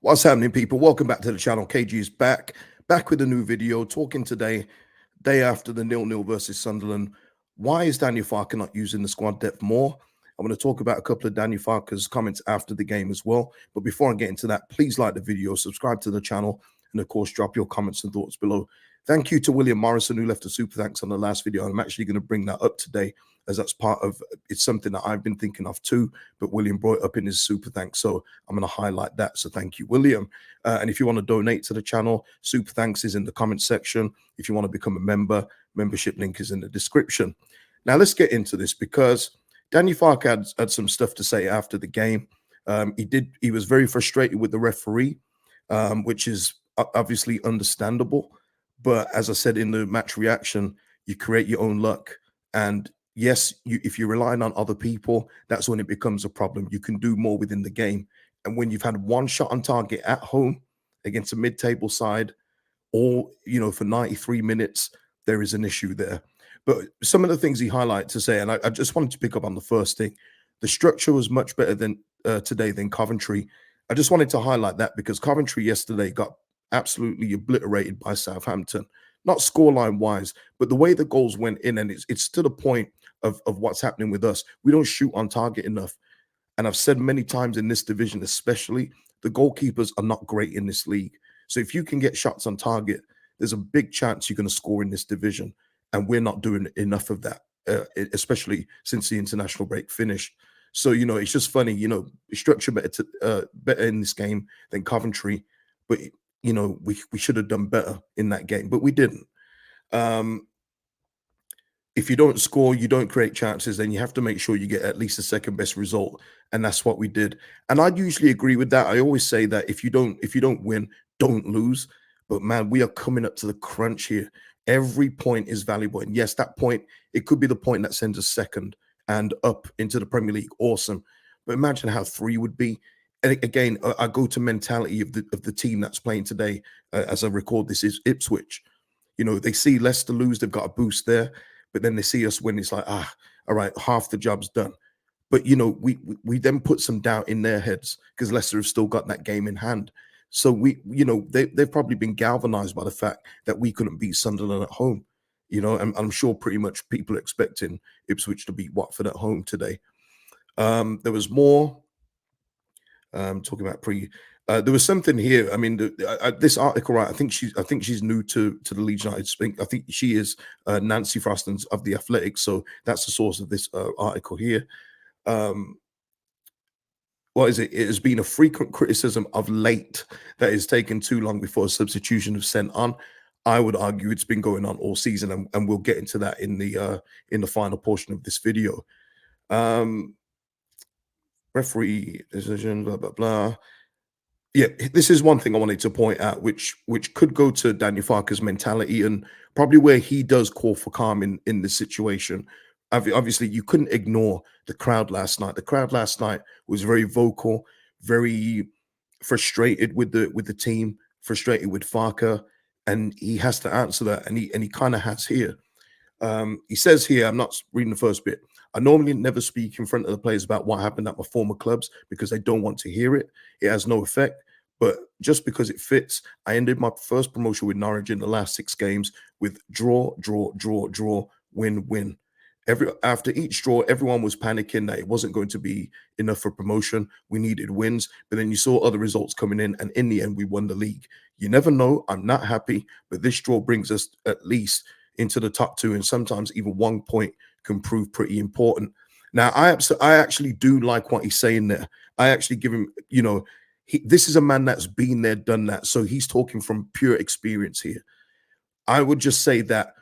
What's happening, people? Welcome back to the channel. KG is back with a new video, talking today, day after the 0-0 versus Sunderland. Why is Daniel Farke not using the squad depth more? I'm going to talk about a couple of Daniel Farke's comments after the game as well. But before I get into that, please like the video, subscribe to the channel, and of course, drop your comments and thoughts below. Thank you to William Morrison, who left a super thanks on the last video. I'm actually going to bring that up today, as that's part of, it's something that I've been thinking of too, but William brought it up in his super thanks. So I'm going to highlight that. So thank you, William. And if you want to donate to the channel, super thanks is in the comment section. If you want to become a member, membership link is in the description. Now let's get into this, because Daniel Farke had some stuff to say after the game. He was very frustrated with the referee, which is obviously understandable. But as I said in the match reaction, you create your own luck. And yes, if you're relying on other people, that's when it becomes a problem. You can do more within the game. And when you've had one shot on target at home against a mid-table side, or, for 93 minutes, there is an issue there. But some of the things he highlighted to say, and I just wanted to pick up on the first thing, the structure was much better than today than Coventry. I just wanted to highlight that because Coventry yesterday got absolutely obliterated by Southampton, not scoreline wise, but the way the goals went in. And it's to the point of what's happening with us. We don't shoot on target enough. And I've said many times in this division, especially, the goalkeepers are not great in this league. So if you can get shots on target, there's a big chance you're going to score in this division. And we're not doing enough of that, especially since the international break finished. So, it's just funny, structure better in this game than Coventry. But, we should have done better in that game, but we didn't. If you don't score, you don't create chances, then you have to make sure you get at least the second best result. And that's what we did. And I usually agree with that. I always say that if you don't win, don't lose. But man, we are coming up to the crunch here. Every point is valuable. And yes, that point, it could be the point that sends us second and up into the Premier League. Awesome. But imagine how 3 would be. And again, I go to mentality of the team that's playing today. As I record this, is Ipswich. They see Leicester lose, they've got a boost there. But then they see us win. It's like, all right, half the job's done. But, we then put some doubt in their heads because Leicester have still got that game in hand. So they've probably been galvanized by the fact that we couldn't beat Sunderland at home. And I'm sure pretty much people are expecting Ipswich to beat Watford at home today. There was more talking about there was something here. I mean, this article, right? I think she's new to the Leeds United. I think she is Nancy Frostons of the Athletic. So that's the source of this article here. What is it? It has been a frequent criticism of late that it's taken too long before a substitution is sent on. I would argue it's been going on all season, and we'll get into that in the final portion of this video. Referee decision, blah blah blah. Yeah, this is one thing I wanted to point out, which could go to Daniel Farke's mentality and probably where he does call for calm in this situation. Obviously, you couldn't ignore the crowd last night. The crowd last night was very vocal, very frustrated with the team, frustrated with Farke, and he has to answer that, and he kind of has here. He says here, I'm not reading the first bit. I normally never speak in front of the players about what happened at my former clubs because they don't want to hear it. It has no effect. But just because it fits, I ended my first promotion with Norwich in the last 6 games with draw, draw, draw, draw, win, win. After each draw, everyone was panicking that it wasn't going to be enough for promotion. We needed wins. But then you saw other results coming in, and in the end, we won the league. You never know. I'm not happy, but this draw brings us at least into the top 2, and sometimes even 1 point can prove pretty important. Now, I actually do like what he's saying there. I actually give him, this is a man that's been there, done that. So he's talking from pure experience here. I would just say that,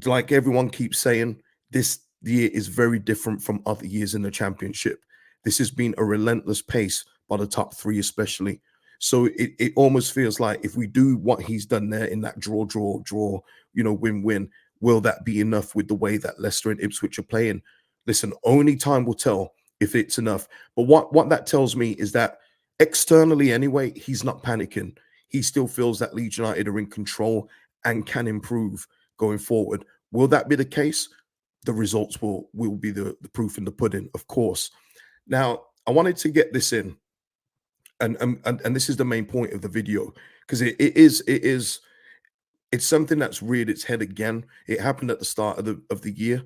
like everyone keeps saying, this year is very different from other years in the Championship. This has been a relentless pace by the top 3 especially. So it almost feels like if we do what he's done there in that draw, draw, draw, win, win, will that be enough with the way that Leicester and Ipswich are playing? Listen, only time will tell if it's enough. But what that tells me is that externally anyway, he's not panicking. He still feels that Leeds United are in control and can improve going forward. Will that be the case? The results will be the proof in the pudding, of course. Now, I wanted to get this in. And this is the main point of the video, because it is it's something that's reared its head again. It happened at the start of the year,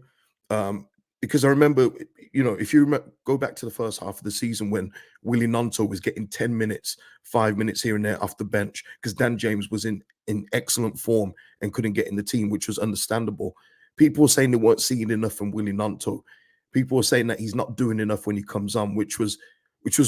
um, because I remember, if you go back to the first half of the season when Willie Nonto was getting 10 minutes, 5 minutes here and there off the bench because Dan James was in excellent form and couldn't get in the team, which was understandable. People were saying they weren't seeing enough from Willie Nonto. People were saying that he's not doing enough when he comes on, which was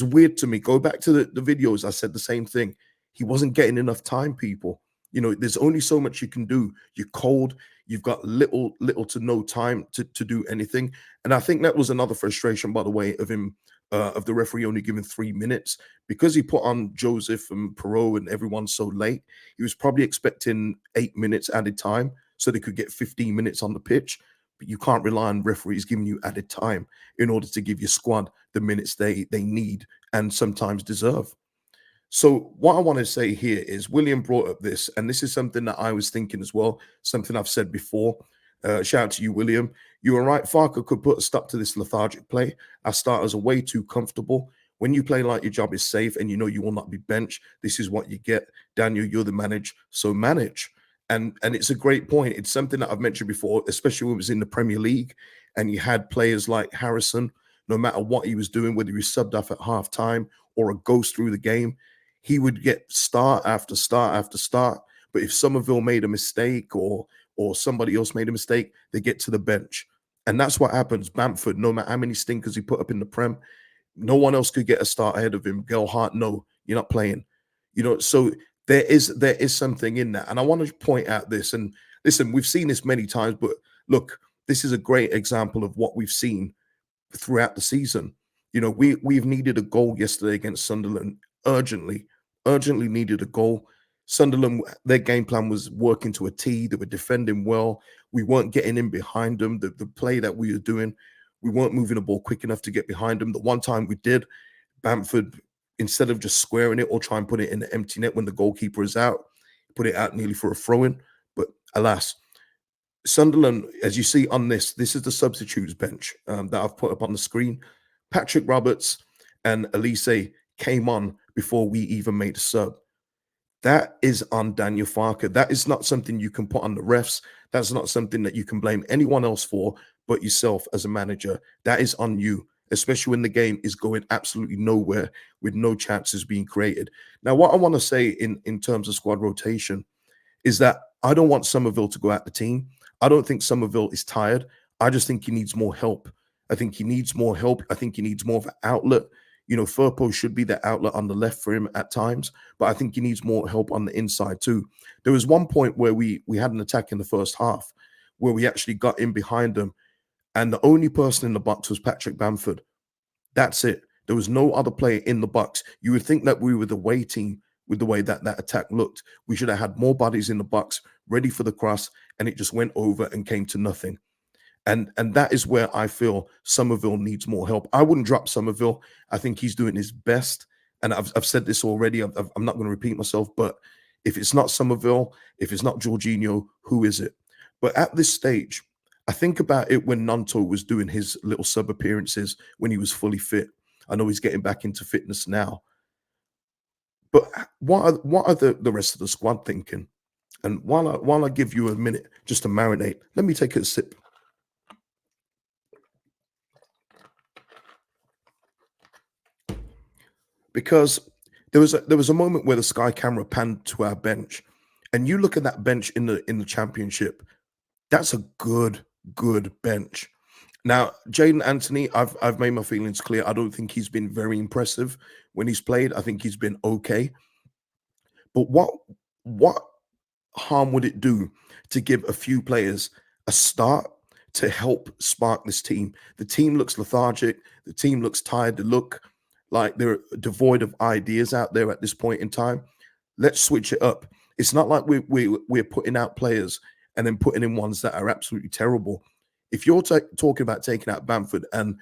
weird to me. Go back to the videos. I said the same thing. He wasn't getting enough time, people. There's only so much you can do. You're cold. You've got little to no time to do anything. And I think that was another frustration, by the way, of him, of the referee only giving 3 minutes, because he put on Joseph and Perot and everyone so late. He was probably expecting 8 minutes added time so they could get 15 minutes on the pitch. But you can't rely on referees giving you added time in order to give your squad the minutes they need and sometimes deserve. So what I want to say here is William brought up this, and this is something that I was thinking as well, something I've said before. Shout out to you, William. You were right. Farke could put a stop to this lethargic play. Our starters are way too comfortable. When you play like your job is safe and you know you will not be benched, this is what you get. Daniel, you're the manager, so manage. And it's a great point. It's something that I've mentioned before, especially when it was in the Premier League and you had players like Harrison, no matter what he was doing, whether he was subbed off at half time or a ghost through the game, he would get start after start after start. But if Somerville made a mistake or somebody else made a mistake, they get to the bench. And that's what happens. Bamford, no matter how many stinkers he put up in the Prem, no one else could get a start ahead of him. Gelhardt, no, you're not playing. So there is something in that. And I want to point out this. And listen, we've seen this many times, but look, this is a great example of what we've seen throughout the season. We've needed a goal yesterday against Sunderland urgently needed a goal. Sunderland, their game plan was working to a T. They were defending well. We weren't getting in behind them. The play that we were doing, we weren't moving the ball quick enough to get behind them. The one time we did, Bamford, instead of just squaring it or try and put it in the empty net when the goalkeeper is out, put it out nearly for a throw-in. But alas, Sunderland, as you see on this is the substitutes bench that I've put up on the screen. Patrick Roberts and Elise came on before we even made a sub. That is on Daniel Farke. That is not something you can put on the refs. That's not something that you can blame anyone else for but yourself as a manager. That is on you, especially when the game is going absolutely nowhere with no chances being created. Now, what I want to say in terms of squad rotation is that I don't want Somerville to go out the team. I don't think Somerville is tired. I just think he needs more help. I think he needs more help. I think he needs more of an outlet. Firpo should be the outlet on the left for him at times, but I think he needs more help on the inside too. There was one point where we had an attack in the first half where we actually got in behind them, and the only person in the box was Patrick Bamford. That's it. There was no other player in the box. You would think that we were the away team with the way that attack looked. We should have had more bodies in the box ready for the cross, and it just went over and came to nothing. And that is where I feel Somerville needs more help. I wouldn't drop Somerville. I think he's doing his best. And I've said this already. I'm not going to repeat myself, but if it's not Somerville, if it's not Jorginho, who is it? But at this stage, I think about it when Nanto was doing his little sub appearances when he was fully fit. I know he's getting back into fitness now. But what are the rest of the squad thinking? And while I give you a minute just to marinate, let me take a sip. Because there was a moment where the Sky camera panned to our bench, and you look at that bench in the championship. That's a good bench. Now, Jaden Anthony, I've made my feelings clear. I don't think he's been very impressive when he's played. I think he's been okay. But what harm would it do to give a few players a start to help spark this team? The team looks lethargic. The team looks tired. They look like they're devoid of ideas out there at this point in time. Let's switch it up. It's not like we're putting out players and then putting in ones that are absolutely terrible. If you're talking about taking out Bamford and,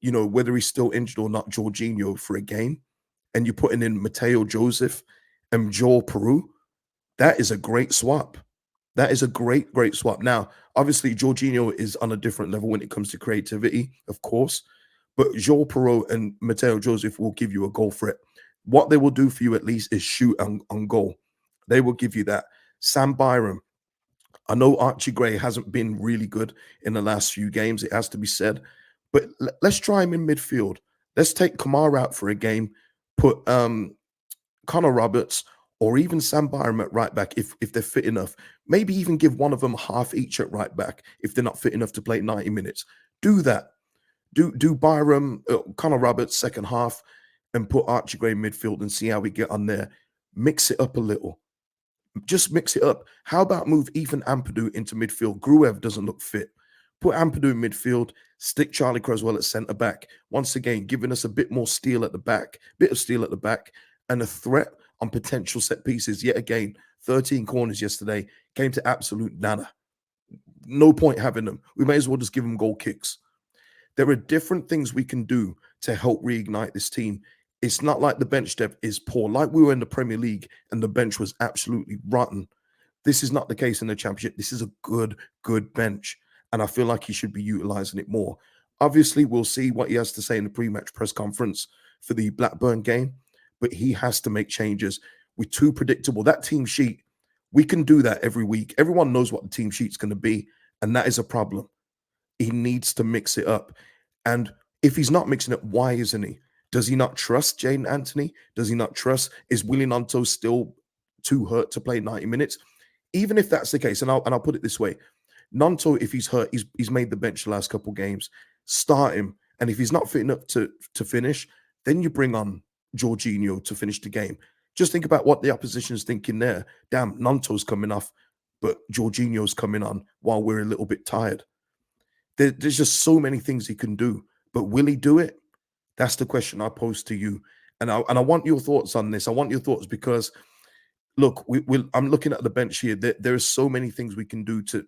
whether he's still injured or not, Jorginho for a game, and you're putting in Mateo Joseph and Joel Peru, that is a great swap. That is a great swap. Now, obviously, Jorginho is on a different level when it comes to creativity, of course, but Joel Perot and Mateo Joseph will give you a goal threat. What they will do for you at least is shoot on goal. They will give you that. Sam Byram, I know Archie Gray hasn't been really good in the last few games, it has to be said, but let's try him in midfield. Let's take Kamara out for a game, put Connor Roberts or even Sam Byram at right back if they're fit enough. Maybe even give one of them half each at right back if they're not fit enough to play 90 minutes. Do that. Do Byram, Connor Roberts second half, and put Archie Gray in midfield and see how we get on there. Mix it up a little. Just mix it up. How about move Ethan Ampadu into midfield? Gruev doesn't look fit. Put Ampadu in midfield, stick Charlie Cresswell at centre back. Once again, giving us a bit more steel at the back, bit of steel at the back, and a threat on potential set pieces. Yet again, 13 corners yesterday came to absolute nada. No point having them. We may as well just give them goal kicks. There are different things we can do to help reignite this team. It's not like the bench depth is poor, like we were in the Premier League and the bench was absolutely rotten. This is not the case in the Championship. This is a good bench, and I feel like he should be utilizing it more. Obviously, we'll see what he has to say in the pre-match press conference for the Blackburn game, but he has to make changes. We're too predictable. That team sheet, we can do that every week. Everyone knows what the team sheet's going to be, and that is a problem. He needs to mix it up. And if he's not mixing it, why isn't he? Does he not trust Jaden Anthony? Does he not trust? Is Willie Nanto still too hurt to play 90 minutes? Even if that's the case, and I'll put it this way: Nanto, if he's hurt, he's made the bench the last couple games. Start him, and if he's not fit enough to finish, then you bring on Jorginho to finish the game. Just think about what the opposition is thinking there. Damn, Nanto's coming off, but Jorginho's coming on while we're a little bit tired. There's just so many things he can do, but will he do it? That's the question I pose to you, and I want your thoughts on this. I want your thoughts because, look, I'm looking at the bench here. There are so many things we can do to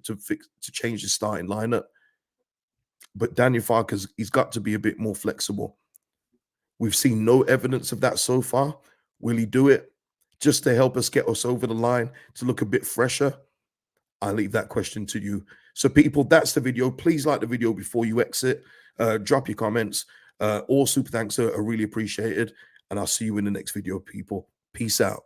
change the starting lineup, but Daniel Farke he's got to be a bit more flexible. We've seen no evidence of that so far. Will he do it just to help us get us over the line to look a bit fresher? I leave that question to you. So people, that's the video. Please like the video before you exit. Drop your comments. All super thanks are really appreciated. And I'll see you in the next video, people. Peace out.